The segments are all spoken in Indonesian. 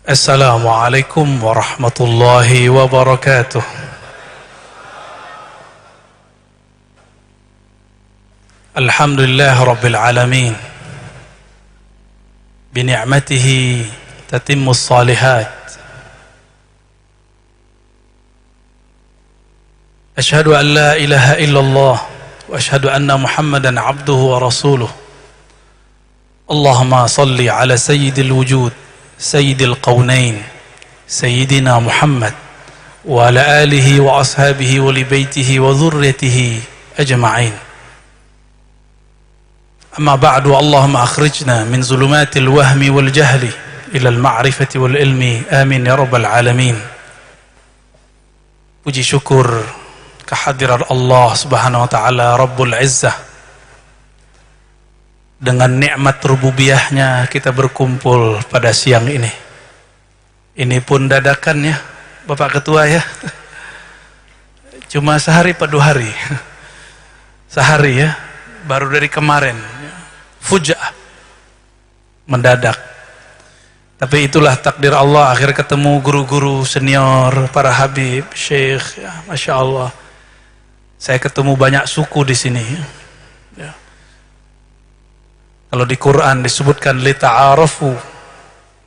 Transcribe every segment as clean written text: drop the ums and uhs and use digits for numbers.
Assalamualaikum warahmatullahi wabarakatuh. Alhamdulillah rabbil alamin. Bini'matihi tatimmus salihat. Ashhadu an la ilaha illallah wa ashhadu anna Muhammadan abduhu wa rasuluh. Allahumma salli ala sayyidil wujud, sayyidil qawnain, sayyidina Muhammad wa ala alihi wa ashabihi wa li baitihi wa dhurriyyatihi ajma'in. Amma ba'du, Allahumma akhrijna min zulumatil wahmi wal jahli ila al ma'rifati wal ilmi, amin ya rabbal alamin. Puji syukur kehadiran Allah subhanahu wa ta'ala Rabbul Izzah. Dengan nikmat rububiyahnya kita berkumpul pada siang ini. Ini pun dadakan ya Bapak Ketua ya. Cuma sehari pada 2 hari. Sehari ya, baru dari kemarin. Fuja'ah, mendadak. Tapi itulah takdir Allah, akhir ketemu guru-guru senior, para habib, syekh ya, Masya Allah. Saya ketemu banyak suku di sini ya. Kalau di Quran disebutkan lita'arafu,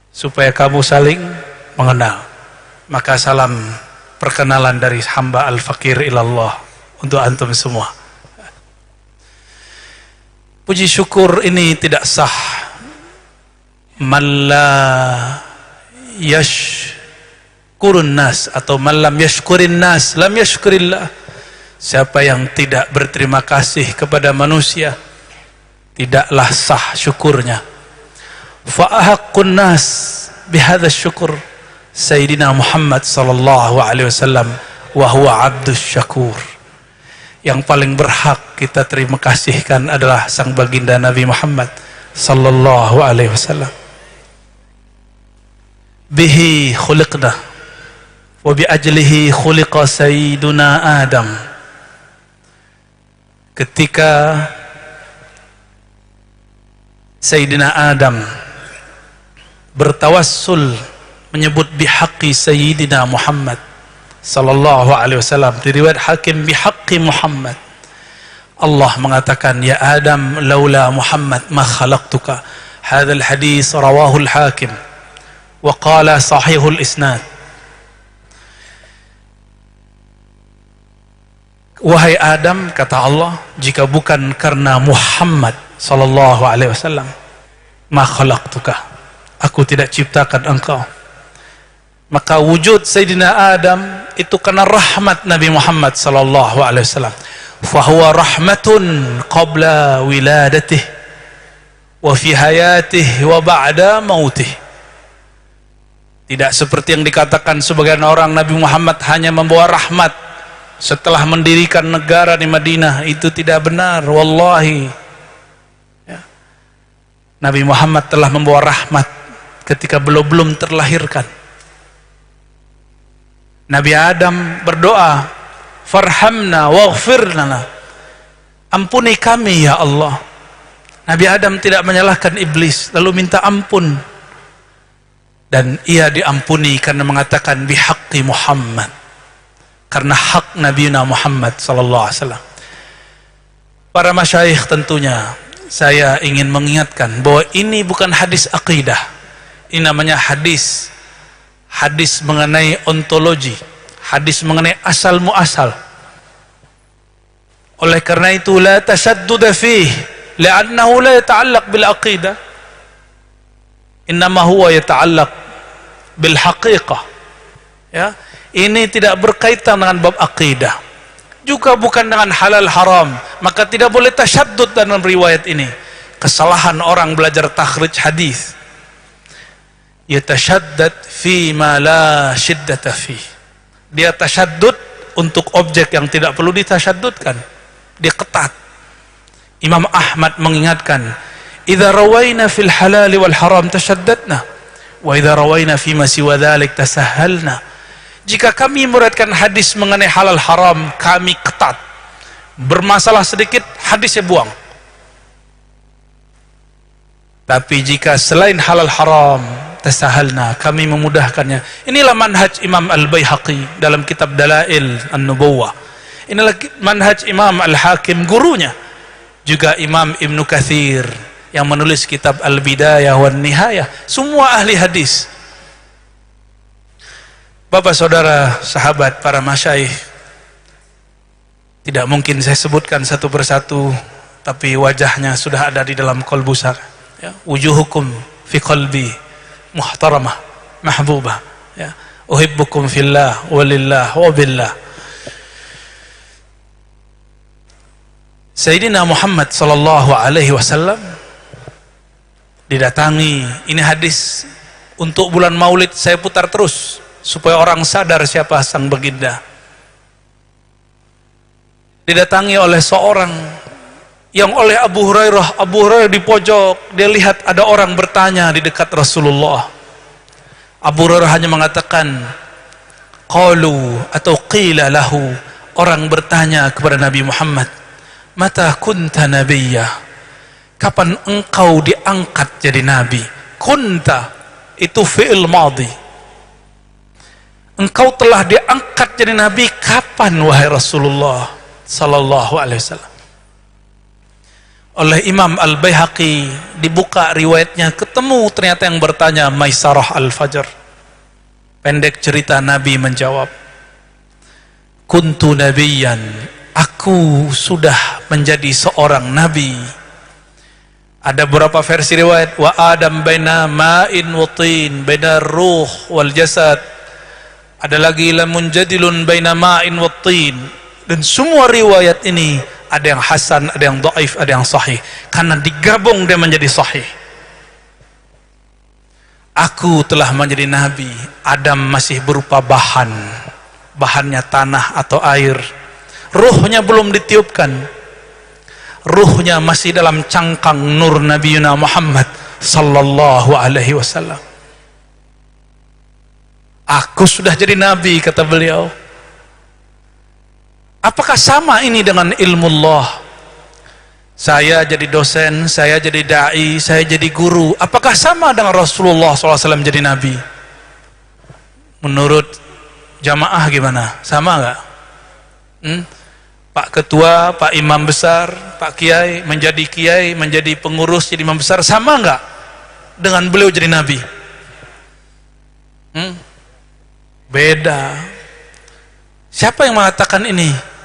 supaya kamu saling mengenal. Maka salam perkenalan dari hamba al-fakir ilallah untuk antum semua. Puji syukur ini tidak sah man la yashkurun nas, atau man lam yashkurin nas lam yashkurillah. Siapa yang tidak berterima kasih kepada manusia, tidaklah sah syukurnya. Fa'ahaqqun nas bihadha syukur Sayyidina Muhammad sallallahu alaihi wasallam wa huwa abdus syakur. Yang paling berhak kita terima kasihkan adalah sang baginda Nabi Muhammad sallallahu alaihi wasallam. Bihi khuliqna wa bi ajlihi khuliqa sayyiduna Adam. Ketika Sayyidina Adam bertawassul menyebut bihaqqi Sayyidina Muhammad sallallahu alaihi wasallam, di riwayat Hakim bihaqqi Muhammad, Allah mengatakan ya Adam laula Muhammad ma khalaqtuka. Hadzal hadis rawahu al-Hakim wa qala sahihul isnad. Wahai Adam, kata Allah, jika bukan karena Muhammad sallallahu alaihi wasallam, ma khalaqtuka, aku tidak ciptakan engkau. Maka wujud Sayyidina Adam itu karena rahmat Nabi Muhammad sallallahu alaihi wasallam. Fa huwa rahmatun qabla wiladatih wa fi hayatih wa ba'da mautih. Tidak seperti yang dikatakan sebagian orang, Nabi Muhammad hanya membawa rahmat setelah mendirikan negara di Madinah. Itu tidak benar, wallahi. Nabi Muhammad telah membawa rahmat ketika belum terlahirkan. Nabi Adam berdoa, farhamna waghfir lana, ampuni kami ya Allah. Nabi Adam tidak menyalahkan iblis, lalu minta ampun, dan ia diampuni karena mengatakan bihaqqi Muhammad, karena hak Nabi Muhammad sallallahu alaihi wasallam. Para masyayikh, tentunya saya ingin mengingatkan bahwa ini bukan hadis akidah. Ini namanya hadis mengenai ontologi, hadis mengenai asal muasal. Oleh karena itu la tashaddud fihi li'annahu la yata'allaq bil aqidah, innama huwa yata'allaq bil haqiqah. Ya, ini tidak berkaitan dengan bab akidah, juga bukan dengan halal haram. Maka tidak boleh tasyaddud dalam riwayat ini. Kesalahan orang belajar takhrij hadis, yatasyaddad fi ma la shiddata fi. Dia tasyaddud untuk objek yang tidak perlu ditasyaddudkan. Dia ketat. Imam Ahmad mengingatkan, idza rawaina fil halal wal haram tasyaddadna wa idza rawaina fi ma siwa dzalik tasahhalna. Jika kami meriwayatkan hadis mengenai halal haram, kami ketat. Bermasalah sedikit, hadisnya buang. Tapi jika selain halal haram, tasahalna, kami memudahkannya. Inilah manhaj Imam Al-Baihaqi dalam kitab Dalail An-Nubuwah. Inilah manhaj Imam Al-Hakim, gurunya. Juga Imam Ibn Kathir yang menulis kitab Al-Bidayah wan Nihayah. Semua ahli hadis. Bapak, saudara, sahabat, para masyaikh, tidak mungkin saya sebutkan satu persatu, tapi wajahnya sudah ada di dalam qalbu saya. Ya, wujuhukum fi qalbi muhtaramah mahbubah, ya, uhibbukum fillah walillah wa billah. Sayyidina Muhammad sallallahu alaihi wasallam didatangi, ini hadis untuk bulan Maulid saya putar terus supaya orang sadar siapa sang baginda. Didatangi oleh seorang yang oleh Abu Hurairah di pojok, dia lihat ada orang bertanya di dekat Rasulullah. Abu Hurairah hanya mengatakan qalu atau qila lahu, orang bertanya kepada Nabi Muhammad, mata kunta nabiyya, kapan engkau diangkat jadi nabi? Kunta itu fi'il madhi, engkau telah diangkat jadi nabi kapan wahai Rasulullah sallallahu alaihi wasallam? Oleh Imam Al-Baihaqi dibuka riwayatnya, ketemu ternyata yang bertanya Maisarah Al-Fajr. Pendek cerita, Nabi menjawab, kuntu nabiyyan, aku sudah menjadi seorang nabi. Ada beberapa versi riwayat, wa Adam baina ma'in wa tin, baina ruh wal jasad. Ada lagi lamun jadilun baina ma'in wa tin. Dan semua riwayat ini ada yang hasan, ada yang dhaif, ada yang sahih. Karena digabung dia menjadi sahih. Aku telah menjadi nabi. Adam masih berupa bahan. Bahannya tanah atau air. Ruhnya belum ditiupkan. Ruhnya masih dalam cangkang nur Nabi Muhammad sallallahu alaihi wasallam. Aku sudah jadi nabi, kata beliau. Apakah sama ini dengan ilmu Allah? Saya jadi dosen, saya jadi da'i, saya jadi guru. Apakah sama dengan Rasulullah SAW jadi nabi? Menurut jamaah gimana? Sama nggak? Pak Ketua, Pak Imam Besar, Pak Kiai, menjadi pengurus, jadi imam besar, sama nggak dengan beliau jadi nabi? Beda. Siapa yang mengatakan ini?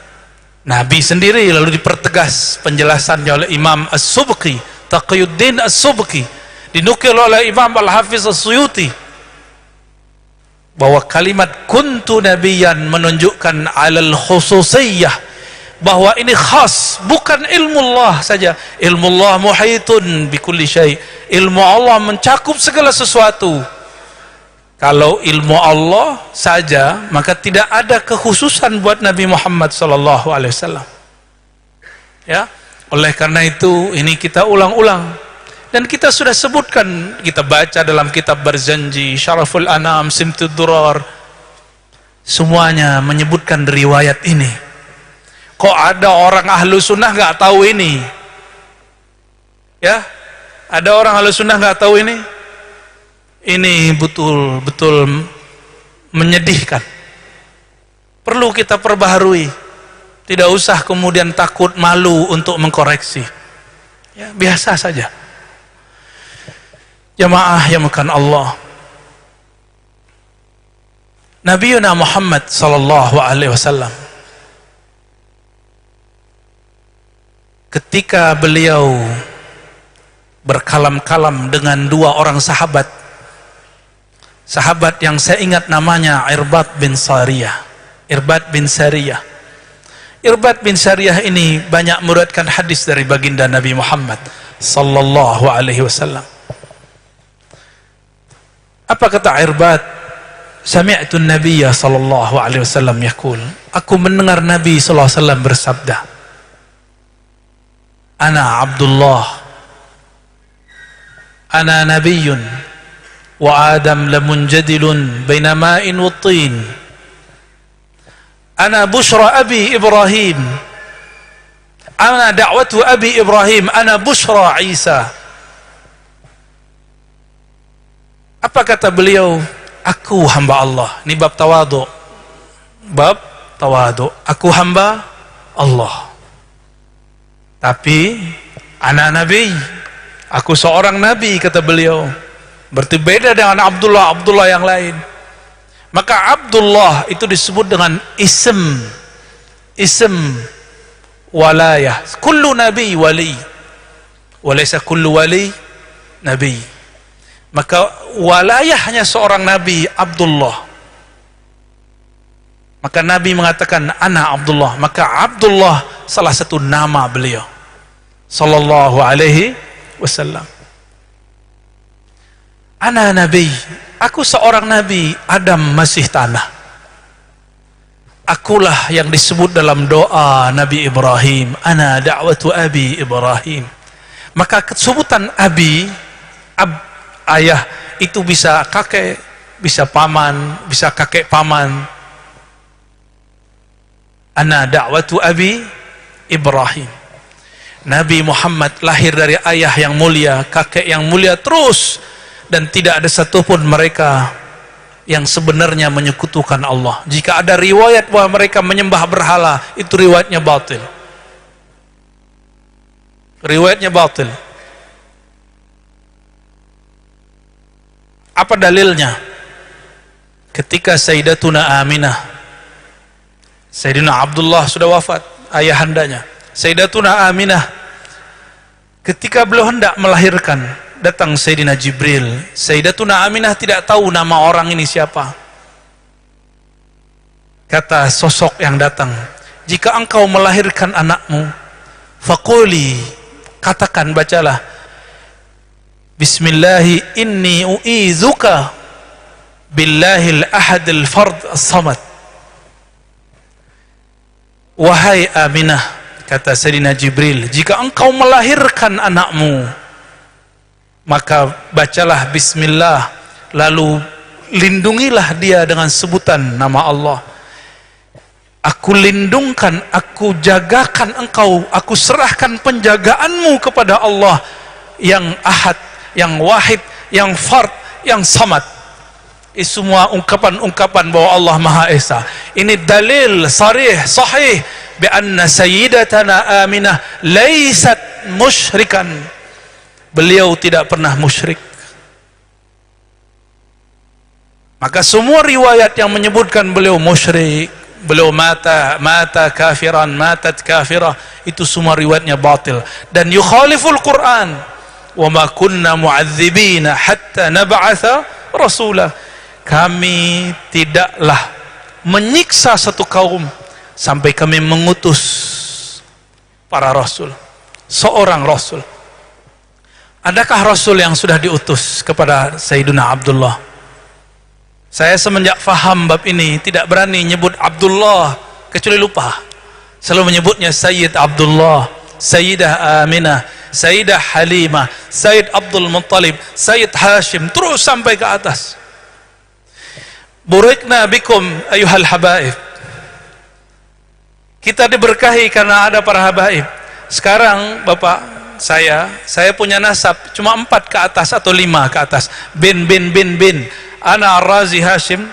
Nabi sendiri, lalu dipertegas penjelasannya oleh Imam As-Subki, Taqiyuddin As-Subki, dinukil oleh Imam Al-Hafiz As-Suyuti, bahwa kalimat kuntu nabiyan menunjukkan alal khususiyah, bahwa ini khas, bukan ilmu Allah saja. Ilmu Allah muhitun bikulli syai', ilmu Allah mencakup segala sesuatu. Kalau ilmu Allah saja, maka tidak ada kekhususan buat Nabi Muhammad sallallahu alaihi wasallam. Ya, oleh karena itu ini kita ulang-ulang, dan kita sudah sebutkan, kita baca dalam kitab Barzanji, Syaraful Anam, Simtud Durar, semuanya menyebutkan riwayat ini. Kok ada orang ahlu sunnah nggak tahu ini? Ya, ada orang ahlu sunnah nggak tahu ini? Ini betul-betul menyedihkan. Perlu kita perbaharui. Tidak usah kemudian takut malu untuk mengkoreksi. Ya, biasa saja. Jamaah yang makan Allah. Nabi Muhammad sallallahu alaihi wasallam, ketika beliau berkalam-kalam dengan dua orang sahabat yang saya ingat namanya Irbad bin Sariyah. Irbad bin Sariyah ini banyak meriwayatkan hadis dari baginda Nabi Muhammad sallallahu alaihi wasallam. Apa kata Irbad? Sami'tu an-nabiyya sallallahu alaihi wasallam yaqul, aku mendengar Nabi sallallahu alaihi wasallam bersabda, ana Abdullah, ana nabiyyun, wa Adam lamunjadilun baina ma'in wa tin, ana bushra abi Ibrahim, ana da'watu abi Ibrahim, ana bushra Isa. Apa kata beliau? Aku hamba Allah. Ini bab tawadhu. Bab tawadhu. Aku hamba Allah. Tapi anak nabi. Aku seorang nabi, kata beliau. Berarti beda dengan Abdullah yang lain. Maka Abdullah itu disebut dengan ism walayah. Kullu nabi wali. Walaysa kullu wali nabi. Maka walayahnya seorang nabi Abdullah. Maka Nabi mengatakan ana Abdullah. Maka Abdullah salah satu nama beliau sallallahu alaihi wasallam. Ana nabi, aku seorang nabi, Adam masih tanah. Akulah yang disebut dalam doa Nabi Ibrahim, ana da'watu abi Ibrahim. Maka sebutan abi, ayah, itu bisa kakek, bisa paman, bisa kakek paman. Ana da'watu abi Ibrahim. Nabi Muhammad lahir dari ayah yang mulia, kakek yang mulia terus, dan tidak ada satupun mereka yang sebenarnya menyekutukan Allah. Jika ada riwayat bahwa mereka menyembah berhala, itu riwayatnya batil. Riwayatnya batil. Apa dalilnya? Ketika Sayyidatuna Aminah, Sayyidina Abdullah sudah wafat, ayahandanya. Sayyidatuna Aminah, ketika beliau hendak melahirkan, datang Sayyidina Jibril. Sayyidatuna Aminah tidak tahu nama orang ini siapa. Kata sosok yang datang, jika engkau melahirkan anakmu, faquli, katakan, bacalah, Bismillahi inni u'izuka billahil ahadil fard as-samad. Wahai Aminah, kata Sayyidina Jibril, jika engkau melahirkan anakmu, maka bacalah bismillah, lalu lindungilah dia dengan sebutan nama Allah. Aku lindungkan, aku jagakan engkau, aku serahkan penjagaanmu kepada Allah yang ahad, yang wahid, yang fard, yang samad. Ini semua ungkapan-ungkapan bahwa Allah Maha Esa. Ini dalil sarih, sahih, bi anna sayyidatana Aminah laysat musyrikan. Beliau tidak pernah musyrik. Maka semua riwayat yang menyebutkan beliau musyrik, beliau mata kafiran, matat kafirah, itu semua riwayatnya batil dan yukhaliful Quran. Wa ma kunna mu'adzibina hatta nab'atha rasulah. Kami tidaklah menyiksa satu kaum sampai kami mengutus para rasul, seorang rasul. Adakah Rasul yang sudah diutus kepada Sayyidina Abdullah? Saya semenjak faham bab ini tidak berani nyebut Abdullah kecuali lupa. Selalu menyebutnya Sayyid Abdullah, Sayyidah Aminah, Sayyidah Halimah, Sayyid Abdul Muttalib, Sayyid Hashim, terus sampai ke atas. Burikna bikum ayuhal habaib. Kita diberkahi karena ada para habaib. Sekarang Bapak, saya punya nasab cuma 4 ke atas atau 5 ke atas. Bin. Ana Razi Hashim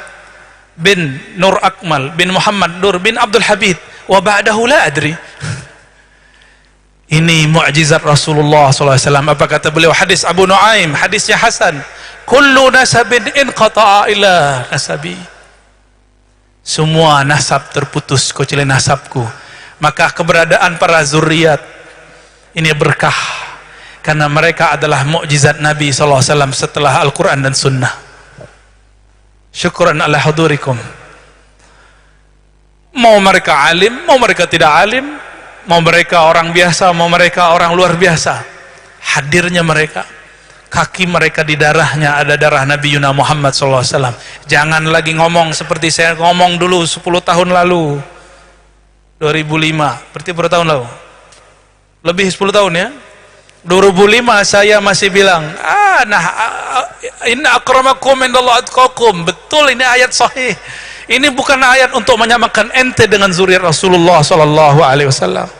bin Nur Akmal bin Muhammad Nur bin Abdul Habib. Wa ba'dahu la adri. Ini mukjizat Rasulullah SAW. Apa kata beliau? Hadis Abu Nuaim, hadisnya Hasan. Kullu nasabin inqata'a ila nasabi. Semua nasab terputus kecuali nasabku. Maka keberadaan para zuriat ini berkah karena mereka adalah mukjizat Nabi SAW setelah Al-Quran dan Sunnah. Syukran ala hudurikum. Mau mereka alim, mau mereka tidak alim, mau mereka orang biasa, mau mereka orang luar biasa, hadirnya mereka, kaki mereka di darahnya ada darah Nabi Yuna Muhammad SAW. Jangan lagi ngomong seperti saya ngomong dulu 10 tahun lalu, 2005, berarti berapa tahun lalu? Lebih 10 tahun ya. 2005 saya masih bilang, inna akramakum indallahi atqakum. Betul, ini ayat sahih. Ini bukan ayat untuk menyamakan ente dengan zuriat Rasulullah sallallahu alaihi wasallam.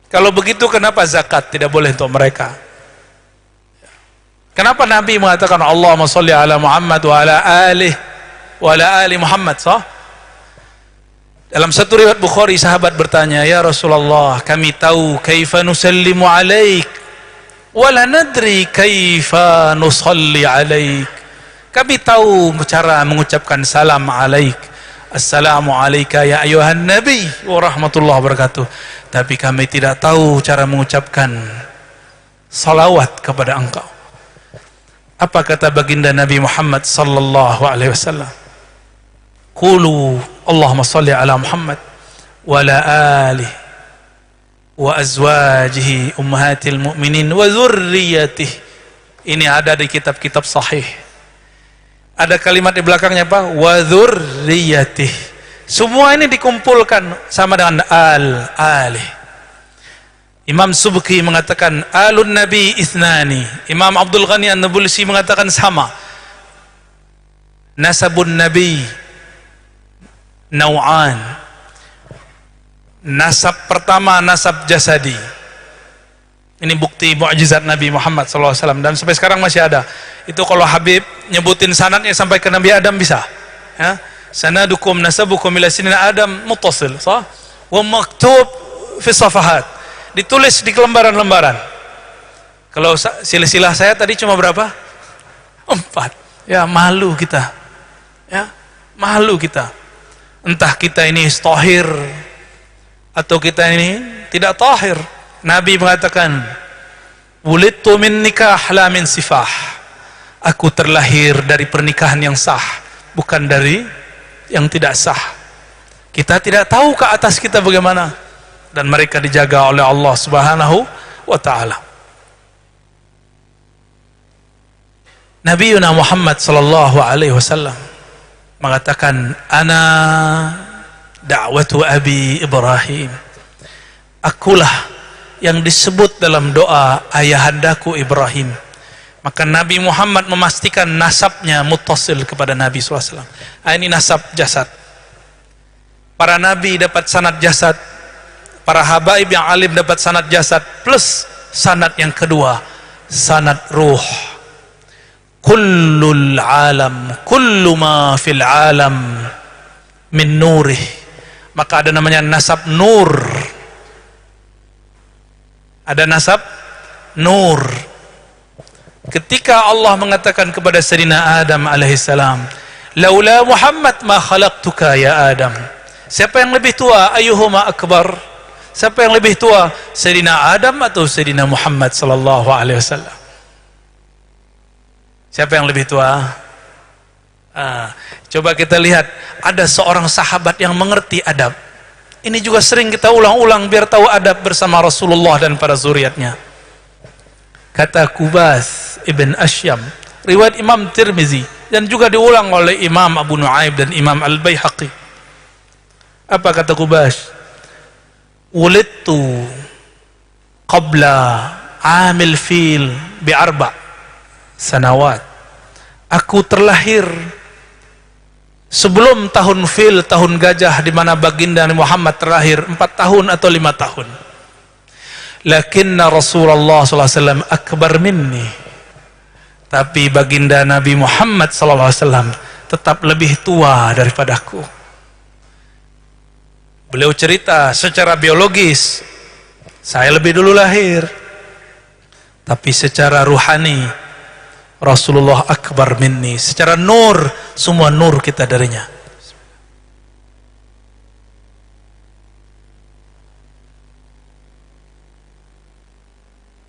Kalau begitu kenapa zakat tidak boleh untuk mereka? Kenapa Nabi mengatakan Allahumma sholli ala Muhammad wa ala ali Muhammad, sah? Dalam satu riwayat Bukhari, sahabat bertanya, "Ya Rasulullah, kami tahu kaifa nusallimu alaik, wa la nadri kaifa nusalli alaik." Kami tahu cara mengucapkan salam alaik. Assalamu alayka ya ayuhan nabi wa rahmatullahi wabarakatuh. Tapi kami tidak tahu cara mengucapkan salawat kepada engkau. Apa kata baginda Nabi Muhammad sallallahu alaihi wasallam? Qulu Allahumma salli ala Muhammad wa ala alihi wa azwajihi ummahatil mu'minin wa dzurriyyatihi. Ini ada di kitab-kitab sahih. Ada kalimat di belakangnya apa? Wa dzurriyyatihi. Semua ini dikumpulkan sama dengan al-alih. Imam Subki mengatakan alun nabi ithnani. Imam Abdul Ghani An-Nabulsi mengatakan sama. Nasabun nabi nau'an. Nasab pertama nasab jasadi. Ini bukti mukjizat Nabi Muhammad SAW, dan sampai sekarang masih ada. Itu kalau Habib nyebutin sanadnya sampai ke Nabi Adam bisa. Ya? Sanadukum nasabukum ila sinina Adam muttasil, sah? Wa maktub fi safahat. Ditulis di lembaran-lembaran. Kalau silsilah saya tadi cuma berapa? 4. Ya, malu kita. Ya, malu kita. Entah kita ini tahir atau kita ini tidak tahir. Nabi mengatakan, "Wulidtu min nikah la min sifah." Aku terlahir dari pernikahan yang sah, bukan dari yang tidak sah. Kita tidak tahu ke atas kita bagaimana, dan mereka dijaga oleh Allah Subhanahu wa ta'ala. Nabiuna Muhammad sallallahu alaihi wasallam mengatakan, "Ana da'watu abi Ibrahim." Akulah yang disebut dalam doa ayahandaku Ibrahim. Maka Nabi Muhammad memastikan nasabnya muttasil kepada Nabi SAW. Ini nasab jasad. Para nabi dapat sanad jasad, para habaib yang alim dapat sanad jasad, plus sanad yang kedua, sanad ruh. Kullul alam, kullu ma fil alam min nurih. Maka ada namanya nasab nur. Ada nasab nur. Ketika Allah mengatakan kepada Sayyidina Adam alaihissalam, "Laula Muhammad ma khalaqtuka ya Adam." Siapa yang lebih tua? Ayyuhuma akbar? Siapa yang lebih tua? Sayyidina Adam atau Sayyidina Muhammad sallallahu alaihi wasallam? Siapa yang lebih tua? Coba kita lihat, ada seorang sahabat yang mengerti adab. Ini juga sering kita ulang-ulang biar tahu adab bersama Rasulullah dan para zuriatnya. Kata Kubas ibn Ashyam, riwayat Imam Tirmizi, dan juga diulang oleh Imam Abu Nuaib dan Imam Al-Baihaqi. Apa kata Kubas? Wulidtu qabla amil fil bi4 sanawat. Aku terlahir sebelum tahun fil, tahun gajah, di mana baginda Muhammad terlahir 4 tahun atau 5 tahun. Lakinna Rasulullah SAW akbar minni. Tapi baginda Nabi Muhammad SAW tetap lebih tua daripadaku. Beliau cerita secara biologis, saya lebih dulu lahir. Tapi secara ruhani, Rasulullah akbar minni. Secara nur, semua nur kita darinya.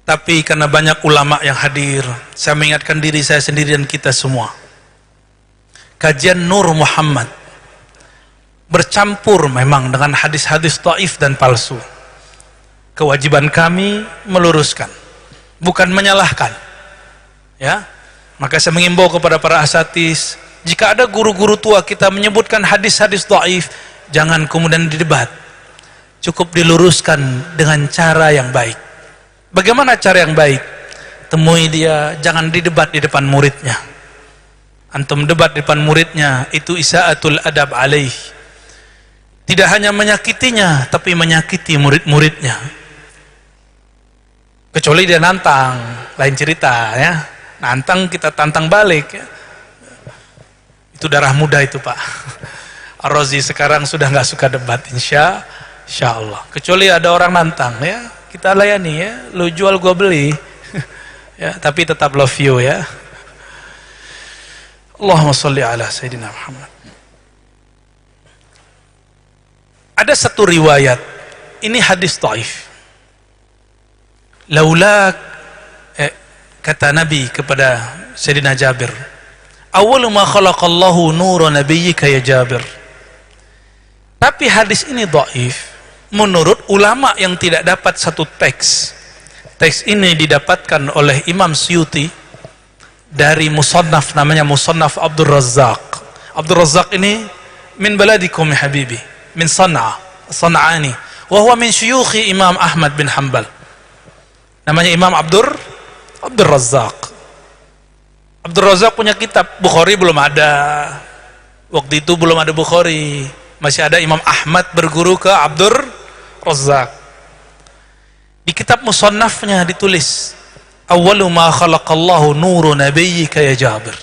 Tapi karena banyak ulama yang hadir, saya mengingatkan diri saya sendiri dan kita semua. Kajian Nur Muhammad bercampur memang dengan hadis-hadis dhaif dan palsu. Kewajiban kami meluruskan, bukan menyalahkan. Ya, maka saya mengimbau kepada para asatidz, jika ada guru-guru tua kita menyebutkan hadis-hadis dhaif, jangan kemudian didebat. Cukup diluruskan dengan cara yang baik. Bagaimana cara yang baik? Temui dia, jangan didebat di depan muridnya. Antum debat di depan muridnya, itu isa'atul adab alaih. Tidak hanya menyakitinya, tapi menyakiti murid-muridnya. Kecuali dia nantang, lain cerita ya. nantang kita tantang balik ya. Itu darah muda itu Pak. Ar-Razi sekarang sudah nggak suka debat, insya Allah. Kecuali ada orang nantang ya, kita layani ya. Lu jual gua beli. Ya, tapi tetap love you ya. Allahumma sholli ala Sayyidina Muhammad. Ada satu riwayat, ini hadis dhaif. Laula kata Nabi kepada Sayyidina Jabir, awwalu ma khalaqallahu nura nabiyyika ya Jabir. Tapi hadis ini dhaif menurut ulama yang tidak dapat satu teks. Teks ini didapatkan oleh Imam Suyuti dari musannaf, namanya Musannaf Abdul Razzaq. Abdul Razzaq ini min baladikum ya habibi, min San'ani, wa huwa min syuyukhi Imam Ahmad bin Hanbal. Namanya Imam Abdul Razzaq. Abdul Razzaq punya kitab. Bukhari belum ada. Waktu itu belum ada Bukhari. Masih ada Imam Ahmad berguru ke Abdul Razzaq. Di kitab musannafnya ditulis, awwalu ma khalaqallahu nuru nabiyyika ya Jabir.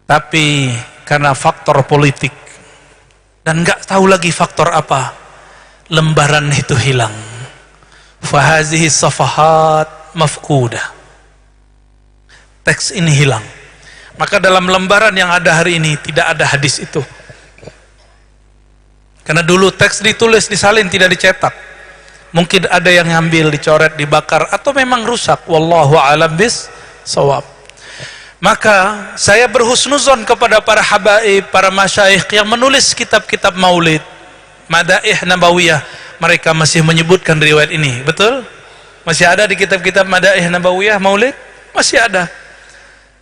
Tapi karena faktor politik dan nggak tahu lagi faktor apa, lembaran itu hilang. Fahazihi safahat mafkudah. Teks ini hilang. Maka dalam lembaran yang ada hari ini tidak ada hadis itu. Karena dulu teks ditulis, disalin, tidak dicetak. Mungkin ada yang ngambil, dicoret, dibakar, atau memang rusak. Wallahu a'lam bis-shawab. Maka saya berhusnuzon kepada para habaib, para masyayikh yang menulis kitab-kitab maulid, Madaih Nabawiyah. Mereka masih menyebutkan riwayat ini. Betul? Masih ada di kitab-kitab Madaih Nabawiyah maulid? Masih ada.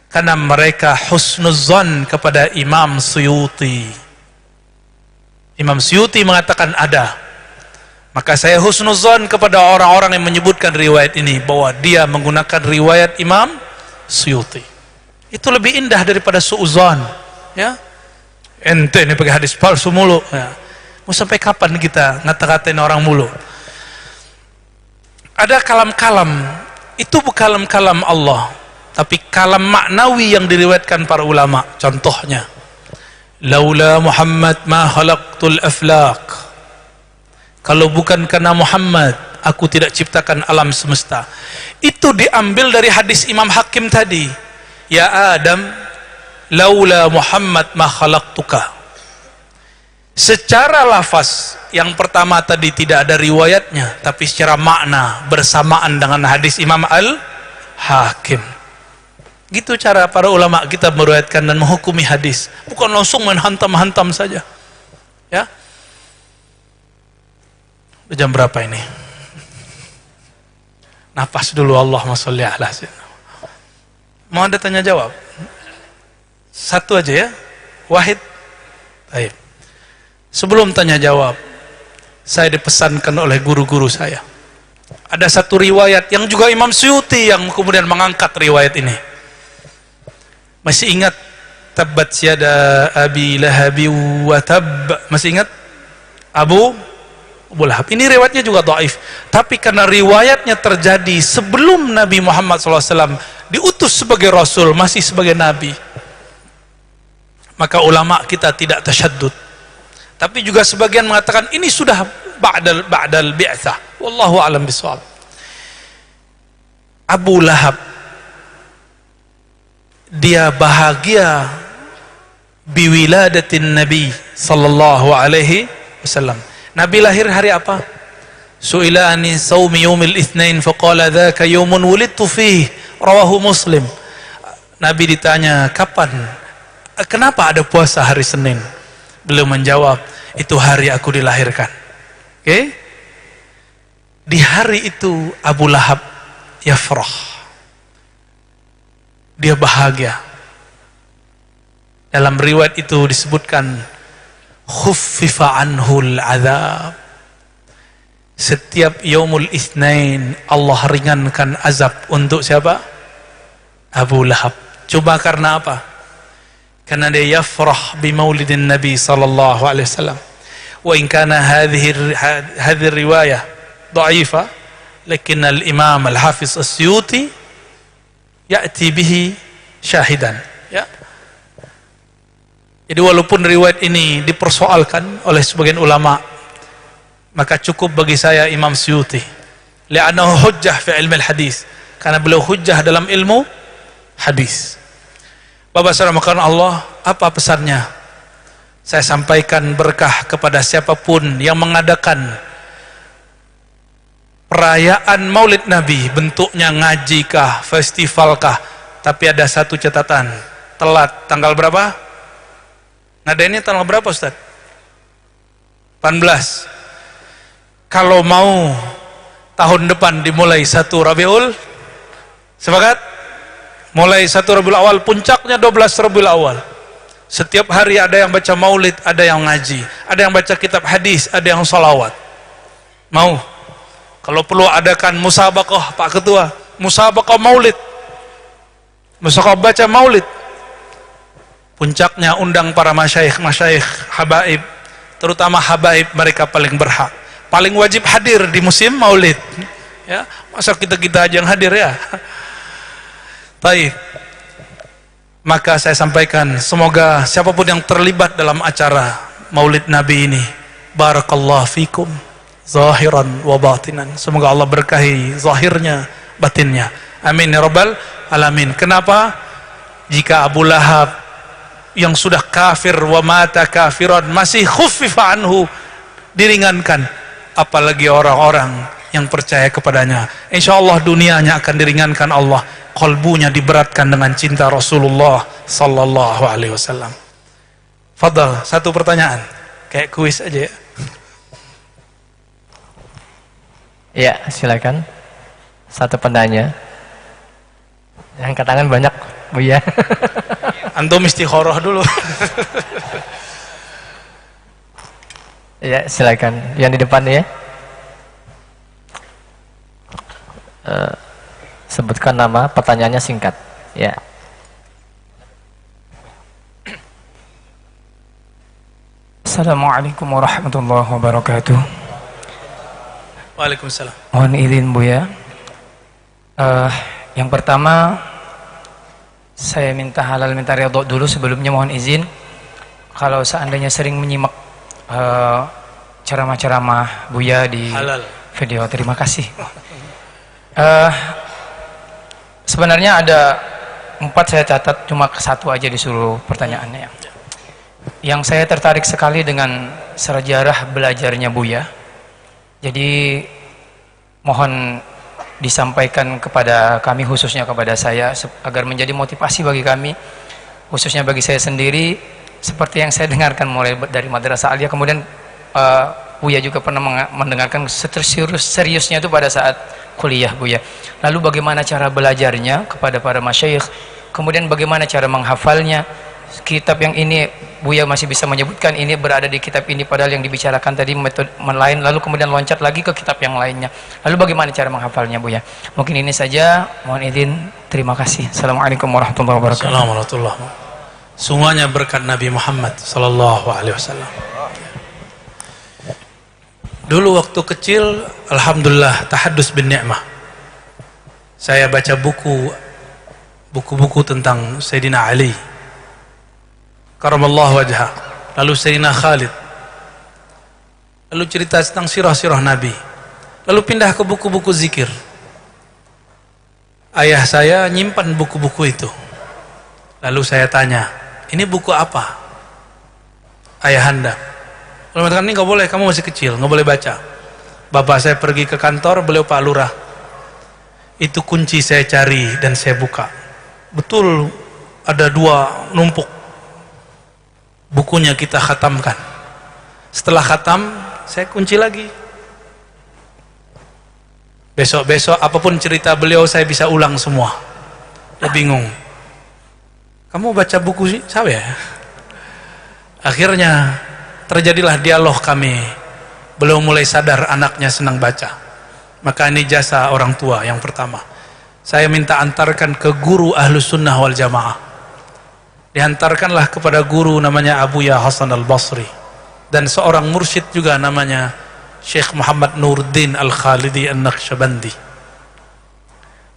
Karena mereka husnuzon kepada Imam Suyuti. Imam Suyuti mengatakan ada. Maka saya husnuzon kepada orang-orang yang menyebutkan riwayat ini, bahwa dia menggunakan riwayat Imam Suyuti. Itu lebih indah daripada suuzon. Ya, ente ini pakai hadis palsu mulu. Ya. Mau sampai kapan kita ngata-ngatain orang mulu? Ada kalam-kalam, itu bukan kalam Allah, tapi kalam maknawi yang diriwayatkan para ulama. Contohnya, laula Muhammad ma khalaqtul aflaq. Kalau bukan karena Muhammad, aku tidak ciptakan alam semesta. Itu diambil dari hadis Imam Hakim tadi. Ya Adam, laula Muhammad ma khalaqtuka. Secara lafaz yang pertama tadi tidak ada riwayatnya, tapi secara makna bersamaan dengan hadis Imam Al-Hakim. Gitu cara para ulama kita meriwayatkan dan menghukumi hadis, bukan langsung main hantam-hantam saja. Ya. Udah jam berapa ini? Nafas dulu, Allahumma sholli ala sayyidina. Mau ada tanya jawab? Satu aja ya. Wahid. Baik. Sebelum tanya jawab, saya dipesankan oleh guru-guru saya. Ada satu riwayat yang juga Imam Suyuti yang kemudian mengangkat riwayat ini. Masih ingat tabbat yada abi lahabi wa tab? Masih ingat Abu Lahab? Ini riwayatnya juga dhaif, tapi karena riwayatnya terjadi sebelum Nabi Muhammad SAW diutus sebagai Rasul, masih sebagai Nabi, maka ulama kita tidak tasyaddud. Tapi juga sebagian mengatakan ini sudah ba'dal bi'tsah. Wallahu a'lam bishawab. Abu Lahab, dia bahagia biwiladatin Nabi sallallahu alaihi wasallam. Nabi lahir hari apa? Su'ila ani saumi yaumil itsnain faqala dzaka yaumun wulidtu fihi, rawahu Muslim. Nabi ditanya, kapan? Kenapa ada puasa hari Senin? Beliau menjawab, itu hari aku dilahirkan. Oke? Di hari itu Abu Lahab yafrah. Dia bahagia. Dalam riwayat itu disebutkan khuffifa anhul azab. Setiap yaumul itsnain Allah ringankan azab untuk siapa? Abu Lahab. Coba karena apa? Karena dia yafrah bi maulidin Nabi sallallahu alaihi wasallam. Wa in kana hadhihi riwayah dhaifah, lakin al-Imam al-Hafiz as-Suyuti ya'ti bihi syahidan. Ya. Jadi walaupun riwayat ini dipersoalkan oleh sebagian ulama, maka cukup bagi saya Imam Suyuti, li'annahu hujjah fi ilmi al-hadis, karena beliau hujjah dalam ilmu hadis. Bapak saudara makanan Allah, apa pesannya? Saya sampaikan berkah kepada siapapun yang mengadakan perayaan Maulid Nabi, bentuknya ngaji kah, festival kah, tapi ada satu catatan, telat. Tanggal berapa? Ngadainnya tanggal berapa Ustaz? 18. Kalau mau tahun depan dimulai 1 Rabiul, sepakat? Mulai 1 Rabiul Awal, puncaknya 12 Rabiul Awal. Setiap hari ada yang baca maulid, ada yang ngaji, ada yang baca kitab hadis, ada yang salawat. Mau? Kalau perlu adakan musabaqah Pak Ketua, musabaqah maulid, musabaqah baca maulid. Puncaknya undang para masyayikh, habaib, terutama habaib, mereka paling berhak, paling wajib hadir di musim maulid. Ya, masa kita aja yang hadir ya? Baik. Maka saya sampaikan, semoga siapapun yang terlibat dalam acara Maulid Nabi ini, barakallahu fikum zahiran wa batinan. Semoga Allah berkahi zahirnya, batinnya. Amin ya rabbal alamin. Kenapa? Jika Abu Lahab yang sudah kafir wa mata kafiran masih khuffifa anhu, diringankan, apalagi orang-orang yang percaya kepadanya. Insyaallah dunianya akan diringankan Allah, qalbunya diberatkan dengan cinta Rasulullah sallallahu alaihi wasallam. Fadal, satu pertanyaan, kayak kuis aja ya. Ya, silakan. Satu penanya. Yang angkat tangan banyak, Buya. Antum istikharah dulu. Ya, silakan. Yang di depan ya. Sebutkan nama, pertanyaannya singkat. Ya. Assalamualaikum warahmatullahi wabarakatuh. Waalaikumsalam. Mohon izin Buya. Yang pertama, saya minta halal minta ridho dulu. Sebelumnya mohon izin, kalau seandainya sering menyimak ceramah-ceramah Buya di Halal. video, terima kasih. Sebenarnya ada 4 saya catat, cuma satu aja disuruh pertanyaannya. Yang saya tertarik sekali dengan sejarah belajarnya Buya. Jadi mohon disampaikan kepada kami, khususnya kepada saya, agar menjadi motivasi bagi kami, khususnya bagi saya sendiri. Seperti yang saya dengarkan mulai dari Madrasah Aliyah, kemudian Buya juga pernah mendengarkan seriusnya itu pada saat kuliah Buya. Lalu bagaimana cara belajarnya kepada para masyayikh, kemudian bagaimana cara menghafalnya. Kitab yang ini Buya masih bisa menyebutkan ini berada di kitab ini, padahal yang dibicarakan tadi metode lain, lalu kemudian loncat lagi ke kitab yang lainnya. Lalu bagaimana cara menghafalnya Buya? Mungkin ini saja, mohon izin, terima kasih. Assalamualaikum warahmatullahi wabarakatuh. Assalamualaikum warahmatullahi wabarakatuh. Semuanya berkat Nabi Muhammad sallallahu alaihi wasallam. Dulu waktu kecil, alhamdulillah, tahaddus bin ni'mah. Saya baca buku-buku tentang Sayyidina Ali karamallahu wajhah, lalu Sayyidina Khalid, lalu cerita tentang sirah-sirah Nabi, lalu pindah ke buku-buku zikir. Ayah saya nyimpan buku-buku itu. Lalu saya tanya, ini buku apa ayahanda? Kalau mengatakan ini nggak boleh, kamu masih kecil, nggak boleh baca. Bapak saya pergi ke kantor, beliau Pak Lurah. Itu kunci saya cari dan saya buka. Betul ada 2 numpuk. Bukunya kita khatamkan. Setelah khatam, saya kunci lagi. Besok-besok apapun cerita beliau saya bisa ulang semua. Dia bingung. Kamu baca buku saya? Akhirnya terjadilah dialog kami. Beliau mulai sadar anaknya senang baca. Maka ini jasa orang tua yang pertama. Saya minta antarkan ke guru Ahlus Sunnah wal Jamaah. Dihantarkanlah kepada guru namanya Abu Ya Hasan Al-Basri, dan seorang mursyid juga namanya Syekh Muhammad Nuruddin Al-Khalidi An-Naqsyabandi.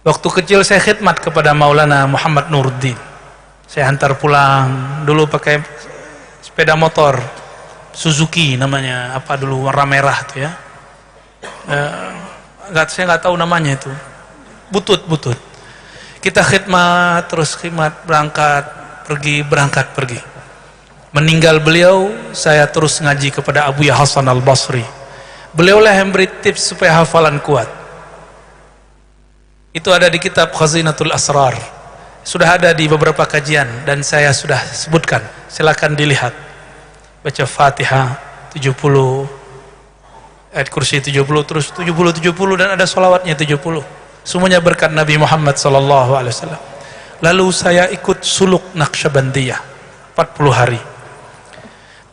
Waktu kecil saya khidmat kepada Maulana Muhammad Nuruddin. Saya antar pulang, dulu pakai sepeda motor Suzuki namanya, apa dulu, warna merah tuh ya. Saya nggak tahu namanya itu. Butut. Kita khidmat, terus khidmat, berangkat, pergi. Meninggal beliau, saya terus ngaji kepada Abu Ya Hasan Al-Basri. Beliaulah yang beri tips supaya hafalan kuat. Itu ada di kitab Khazinatul Asrar. Sudah ada di beberapa kajian dan saya sudah sebutkan. Silakan dilihat. Baca Fatihah 70, ayat kursi 70, terus 70 dan ada sholawatnya 70. Semuanya berkat Nabi Muhammad SAW. Lalu saya ikut suluk Naqsyabandiyah 40 hari.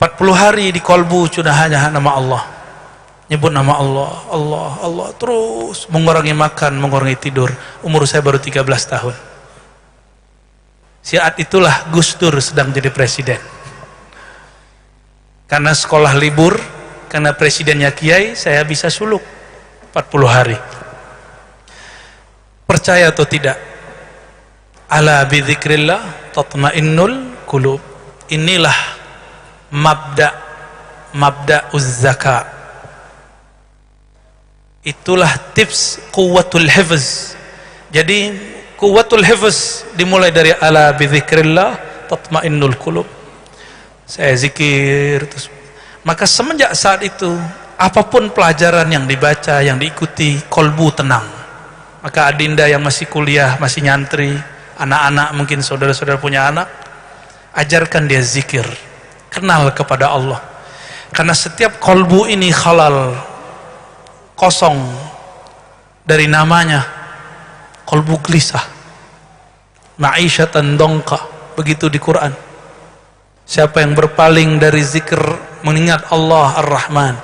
40 hari di kolbu sudah hanya nama Allah. Nyebut nama Allah, Allah, terus mengurangi makan, mengurangi tidur. Umur saya baru 13 tahun. Saat itulah Gus Dur sedang jadi presiden. Karena sekolah libur, karena presidennya kiai, saya bisa suluk 40 hari. Percaya atau tidak? Ala bidzikrillah tatmainnul qulub. Inilah mabda'uz zakat. Itulah tips quwwatul hifz. Jadi quwwatul hifz dimulai dari ala bidzikrillah tatmainnul qulub. Saya zikir terus. Maka semenjak saat itu, apapun pelajaran yang dibaca, yang diikuti, kolbu tenang. Maka adinda yang masih kuliah, masih nyantri, anak-anak mungkin saudara-saudara punya anak, ajarkan dia zikir, kenal kepada Allah. Karena setiap kolbu ini khalal, kosong dari namanya, kolbu gelisah, ma'isyatan dongka, begitu di Quran. Siapa yang berpaling dari zikir, mengingat Allah Ar-Rahman,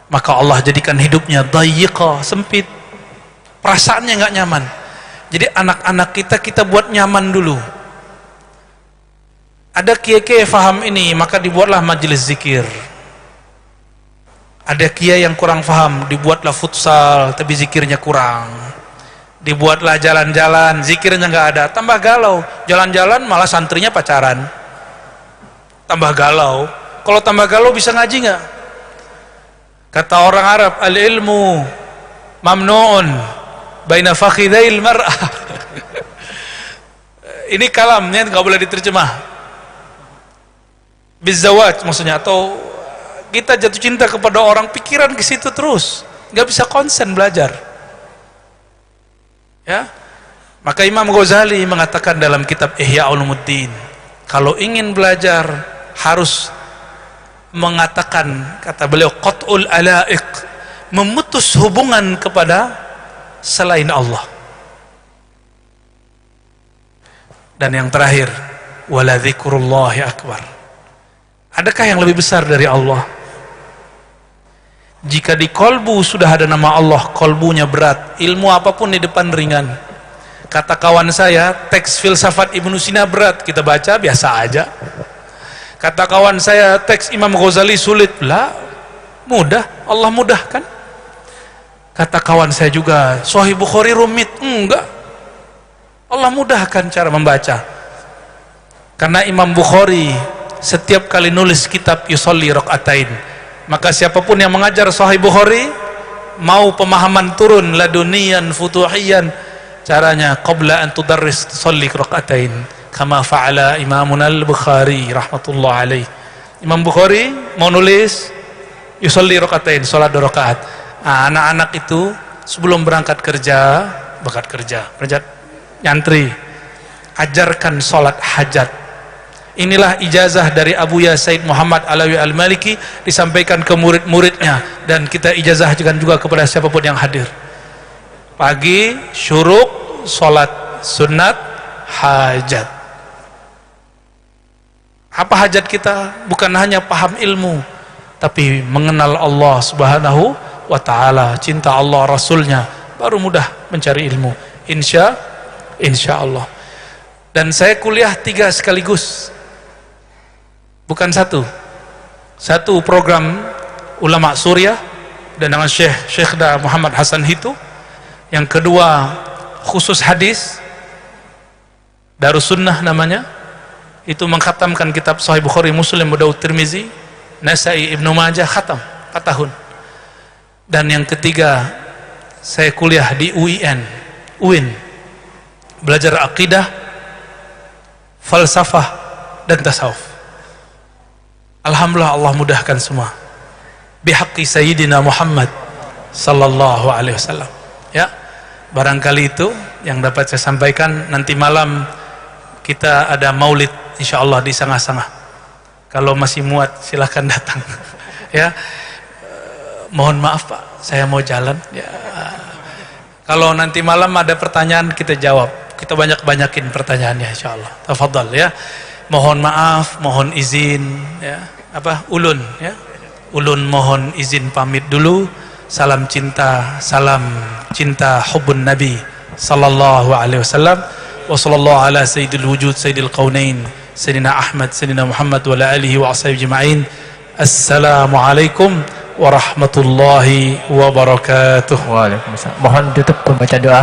maka Allah jadikan hidupnya dayiqa, sempit, perasaannya nggak nyaman. Jadi anak-anak kita buat nyaman dulu. Ada kiai-kiai faham ini, maka dibuatlah majelis zikir. Ada kiai yang kurang faham, dibuatlah futsal tapi zikirnya kurang. Dibuatlah jalan-jalan, zikirnya nggak ada, tambah galau. Jalan-jalan malah santrinya pacaran, tambah galau. Kalau tambah galau bisa ngaji nggak? Kata orang Arab, al-ilmu mamnu'un baina fakhidail mar'ah. Ini kalamnya nggak boleh diterjemah. Bizawaj maksudnya, atau kita jatuh cinta kepada orang, pikiran ke situ terus, nggak bisa konsen belajar. Ya, maka Imam Ghazali mengatakan dalam kitab Ihya Ulumuddin, kalau ingin belajar harus mengatakan, kata beliau, qat'ul ala'iq, memutus hubungan kepada selain Allah. Dan yang terakhir, wala dzikrullahi akbar. Adakah yang lebih besar dari Allah? Jika di kolbu sudah ada nama Allah, kolbunya berat, ilmu apapun di depan ringan. Kata kawan saya, teks filsafat Ibnu Sina berat, kita baca biasa aja. Kata kawan saya, teks Imam Ghazali sulit, lah mudah, Allah mudahkan. Kata kawan saya juga, Sahih Bukhari rumit, enggak, Allah mudahkan cara membaca. Karena Imam Bukhari setiap kali nulis kitab yusolli rakaatain, maka siapapun yang mengajar Sahih Bukhari, mau pemahaman turun laduniyan futuhiyan, caranya qabla an tudarris tusolli rakaatain kama fa'ala Imamuna Al-Bukhari rahmatullah alaih. Imam Bukhari mau nulis yusolli rakaatain, salat 2 rakaat. Anak-anak itu sebelum berangkat kerja nyantri, ajarkan salat hajat. Inilah ijazah dari Abu Ya Said Muhammad Alawi Al-Maliki, disampaikan ke murid-muridnya, dan kita ijazahkan juga kepada siapapun yang hadir. Pagi syuruk, salat sunat, hajat. Apa hajat kita? Bukan hanya paham ilmu, tapi mengenal Allah Subhanahu wa ta'ala, cinta Allah Rasulnya, baru mudah mencari ilmu. Insya Allah. Dan saya kuliah 3 sekaligus, bukan satu program ulama Suriah dan dengan Syekh Muhammad Hasan Hitu. Yang kedua khusus hadis, Darus Sunnah namanya, itu mengkhatamkan kitab Sahih Bukhari, Muslim, Abu Daud, Tirmizi, Nasai, Ibnu Majah, khatam 4 tahun. Dan yang ketiga, saya kuliah di UIN, belajar akidah, falsafah, dan tasawuf. Alhamdulillah, Allah mudahkan semua. Bihaqqi Sayyidina Muhammad sallallahu alaihi wasallam. Ya, barangkali itu yang dapat saya sampaikan. Nanti malam kita ada maulid insyaallah di Sangah-Sangah. Kalau masih muat silahkan datang. Ya, mohon maaf Pak, saya mau jalan. Ya. Kalau nanti malam ada pertanyaan kita jawab. Kita banyak-banyakin pertanyaannya insyaallah. Tafadhal ya. Mohon maaf, mohon izin ya. Ulun ya. Ulun mohon izin pamit dulu. Salam cinta hubbun Nabi sallallahu alaihi wasallam. Wa sallallahu ala sayyidil wujud sayyidil qaunain sayyidina Ahmad sayyidina Muhammad wa ala alihi wa ashabihi ajma'in. Assalamualaikum warahmatullahi wabarakatuh. Waalaikumsalam. Mohon tutup membaca doa.